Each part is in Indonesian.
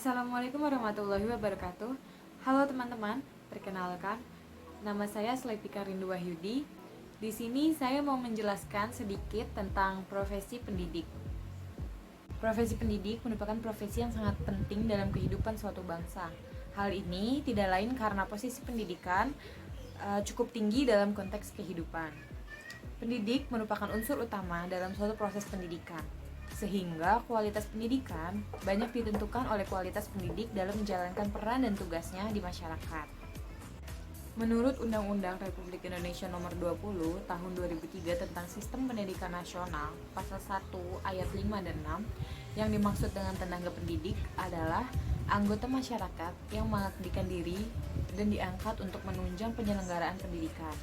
Assalamualaikum warahmatullahi wabarakatuh. Halo teman-teman, perkenalkan, nama saya Sletika Rindu Wahyudi. Di sini saya mau menjelaskan sedikit tentang profesi pendidik. Profesi pendidik merupakan profesi yang sangat penting dalam kehidupan suatu bangsa. Hal ini tidak lain karena posisi pendidikan cukup tinggi dalam konteks kehidupan. Pendidik merupakan unsur utama dalam suatu proses pendidikan, sehingga kualitas pendidikan banyak ditentukan oleh kualitas pendidik dalam menjalankan peran dan tugasnya di masyarakat. Menurut Undang-Undang Republik Indonesia Nomor 20 Tahun 2003 tentang Sistem Pendidikan Nasional, Pasal 1 Ayat 5 dan 6, yang dimaksud dengan tenaga pendidik adalah anggota masyarakat yang mengabdikan diri dan diangkat untuk menunjang penyelenggaraan pendidikan.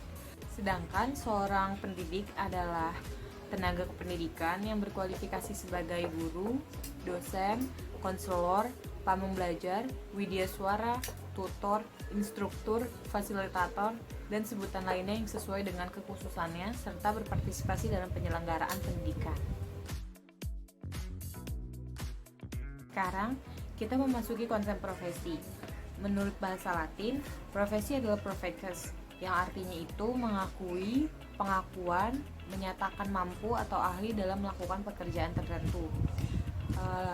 Sedangkan seorang pendidik adalah tenaga kependidikan yang berkualifikasi sebagai guru, dosen, konselor, pembelajar, widyaswara, tutor, instruktur, fasilitator, dan sebutan lainnya yang sesuai dengan kekhususannya serta berpartisipasi dalam penyelenggaraan pendidikan. Sekarang kita memasuki konsep profesi. Menurut bahasa Latin, profesi adalah profectus, yang artinya itu mengakui, pengakuan, menyatakan mampu atau ahli dalam melakukan pekerjaan tertentu.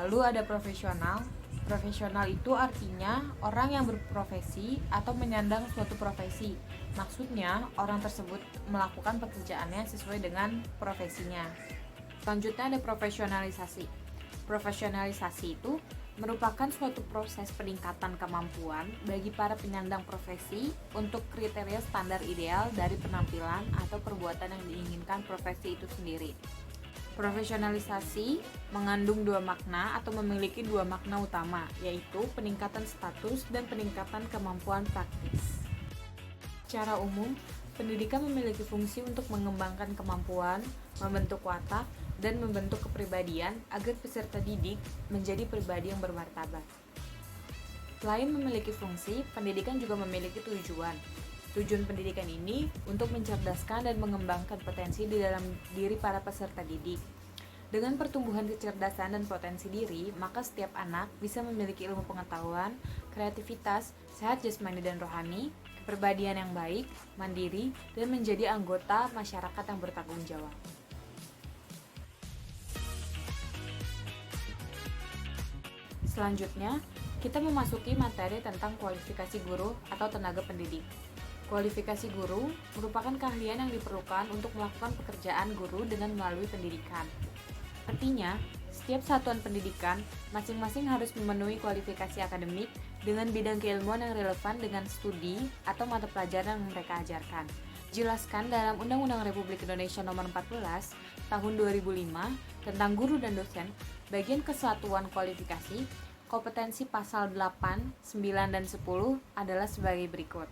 Lalu ada profesional. Profesional itu artinya orang yang berprofesi atau menyandang suatu profesi. Maksudnya orang tersebut melakukan pekerjaannya sesuai dengan profesinya. Selanjutnya ada profesionalisasi. Profesionalisasi itu merupakan suatu proses peningkatan kemampuan bagi para penyandang profesi untuk kriteria standar ideal dari penampilan atau perbuatan yang diinginkan profesi itu sendiri. Profesionalisasi mengandung dua makna atau memiliki dua makna utama, yaitu peningkatan status dan peningkatan kemampuan praktis. Secara umum, pendidikan memiliki fungsi untuk mengembangkan kemampuan, membentuk watak, dan membentuk kepribadian agar peserta didik menjadi pribadi yang bermartabat. Selain memiliki fungsi, pendidikan juga memiliki tujuan. Tujuan pendidikan ini untuk mencerdaskan dan mengembangkan potensi di dalam diri para peserta didik. Dengan pertumbuhan kecerdasan dan potensi diri, maka setiap anak bisa memiliki ilmu pengetahuan, kreativitas, sehat jasmani dan rohani, kepribadian yang baik, mandiri, dan menjadi anggota masyarakat yang bertanggung jawab. Selanjutnya, kita memasuki materi tentang kualifikasi guru atau tenaga pendidik. Kualifikasi guru merupakan keahlian yang diperlukan untuk melakukan pekerjaan guru dengan melalui pendidikan. Artinya, setiap satuan pendidikan masing-masing harus memenuhi kualifikasi akademik dengan bidang keilmuan yang relevan dengan studi atau mata pelajaran yang mereka ajarkan. Dijelaskan dalam Undang-Undang Republik Indonesia Nomor 14 Tahun 2005 tentang guru dan dosen, bagian kesatuan kualifikasi, kompetensi pasal 8, 9, dan 10 adalah sebagai berikut.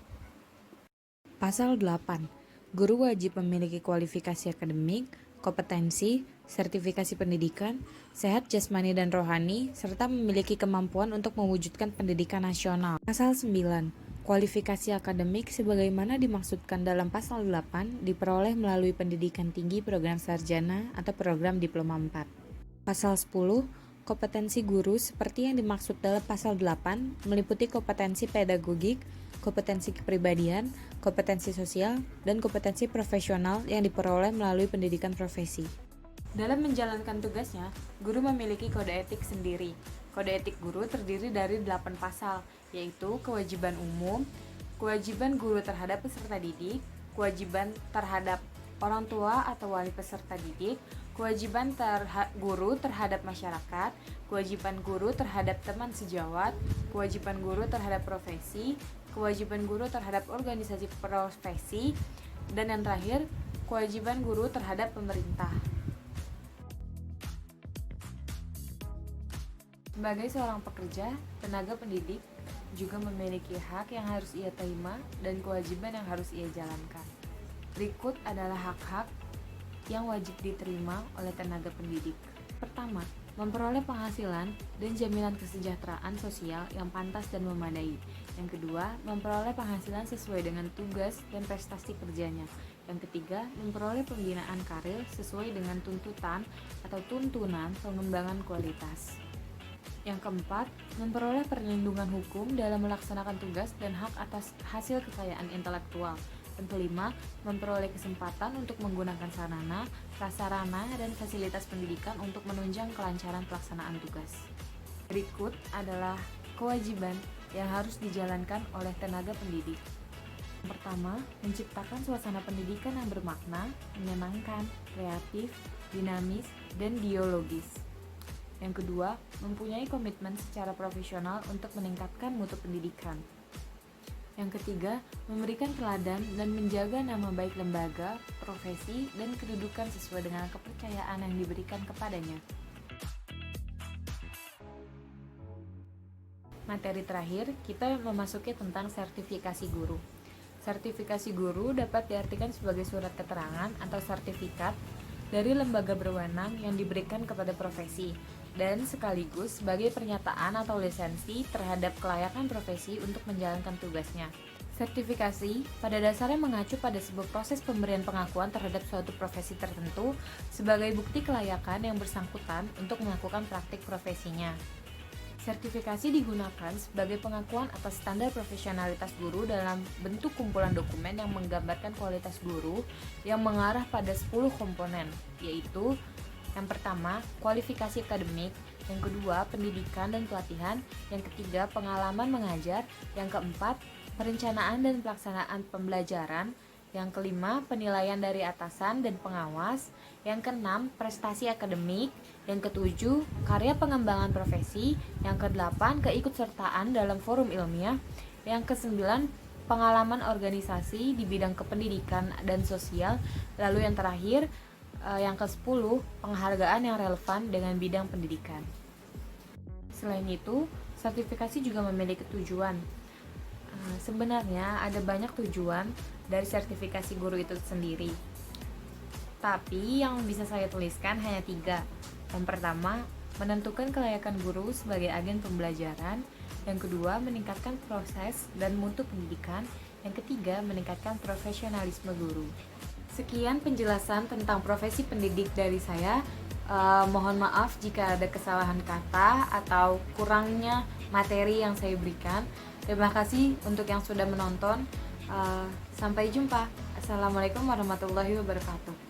Pasal 8. Guru wajib memiliki kualifikasi akademik, kompetensi, sertifikasi pendidikan, sehat jasmani dan rohani, serta memiliki kemampuan untuk mewujudkan pendidikan nasional. Pasal 9. Kualifikasi akademik sebagaimana dimaksudkan dalam pasal 8 diperoleh melalui pendidikan tinggi program sarjana atau program diploma 4. Pasal 10. Kompetensi guru seperti yang dimaksud dalam pasal 8 meliputi kompetensi pedagogik, kompetensi kepribadian, kompetensi sosial, dan kompetensi profesional yang diperoleh melalui pendidikan profesi. Dalam menjalankan tugasnya, guru memiliki kode etik sendiri. Kode etik guru terdiri dari 8 pasal, yaitu kewajiban umum, kewajiban guru terhadap peserta didik, kewajiban terhadap orang tua atau wali peserta didik, kewajiban guru terhadap masyarakat, kewajiban guru terhadap teman sejawat, kewajiban guru terhadap profesi, kewajiban guru terhadap organisasi profesi, dan yang terakhir, kewajiban guru terhadap pemerintah. Sebagai seorang pekerja, tenaga pendidik juga memiliki hak yang harus ia terima dan kewajiban yang harus ia jalankan. Berikut adalah hak-hak yang wajib diterima oleh tenaga pendidik. Pertama, memperoleh penghasilan dan jaminan kesejahteraan sosial yang pantas dan memadai. Yang kedua, memperoleh penghasilan sesuai dengan tugas dan prestasi kerjanya. Yang ketiga, memperoleh pembinaan karir sesuai dengan tuntutan atau tuntunan pengembangan kualitas. Yang keempat, memperoleh perlindungan hukum dalam melaksanakan tugas dan hak atas hasil kekayaan intelektual. Dan kelima, memperoleh kesempatan untuk menggunakan sarana, prasarana, dan fasilitas pendidikan untuk menunjang kelancaran pelaksanaan tugas. Berikut adalah kewajiban yang harus dijalankan oleh tenaga pendidik. Yang pertama, menciptakan suasana pendidikan yang bermakna, menyenangkan, kreatif, dinamis, dan dialogis. Yang kedua, mempunyai komitmen secara profesional untuk meningkatkan mutu pendidikan. Yang ketiga, memberikan teladan dan menjaga nama baik lembaga, profesi, dan kedudukan sesuai dengan kepercayaan yang diberikan kepadanya. Materi terakhir, kita memasuki tentang sertifikasi guru. Sertifikasi guru dapat diartikan sebagai surat keterangan atau sertifikat dari lembaga berwenang yang diberikan kepada profesi, dan sekaligus sebagai pernyataan atau lisensi terhadap kelayakan profesi untuk menjalankan tugasnya. Sertifikasi pada dasarnya mengacu pada sebuah proses pemberian pengakuan terhadap suatu profesi tertentu sebagai bukti kelayakan yang bersangkutan untuk melakukan praktik profesinya. Sertifikasi digunakan sebagai pengakuan atas standar profesionalitas guru dalam bentuk kumpulan dokumen yang menggambarkan kualitas guru yang mengarah pada 10 komponen, yaitu yang pertama, kualifikasi akademik, yang kedua, pendidikan dan pelatihan, yang ketiga, pengalaman mengajar, yang keempat, perencanaan dan pelaksanaan pembelajaran, yang kelima, penilaian dari atasan dan pengawas, yang keenam, prestasi akademik, yang ketujuh, karya pengembangan profesi, yang kedelapan, keikutsertaan dalam forum ilmiah, yang kesembilan, pengalaman organisasi di bidang kependidikan dan sosial, lalu yang terakhir, yang ke-10, penghargaan yang relevan dengan bidang pendidikan. Selain itu, sertifikasi juga memiliki tujuan. Sebenarnya ada banyak tujuan dari sertifikasi guru itu sendiri, tapi yang bisa saya tuliskan hanya 3. Yang pertama, menentukan kelayakan guru sebagai agen pembelajaran. Yang kedua, meningkatkan proses dan mutu pendidikan. Yang ketiga, meningkatkan profesionalisme guru. Sekian penjelasan tentang profesi pendidik dari saya. Mohon maaf jika ada kesalahan kata atau kurangnya materi yang saya berikan. Terima kasih untuk yang sudah menonton. Sampai jumpa. Assalamualaikum warahmatullahi wabarakatuh.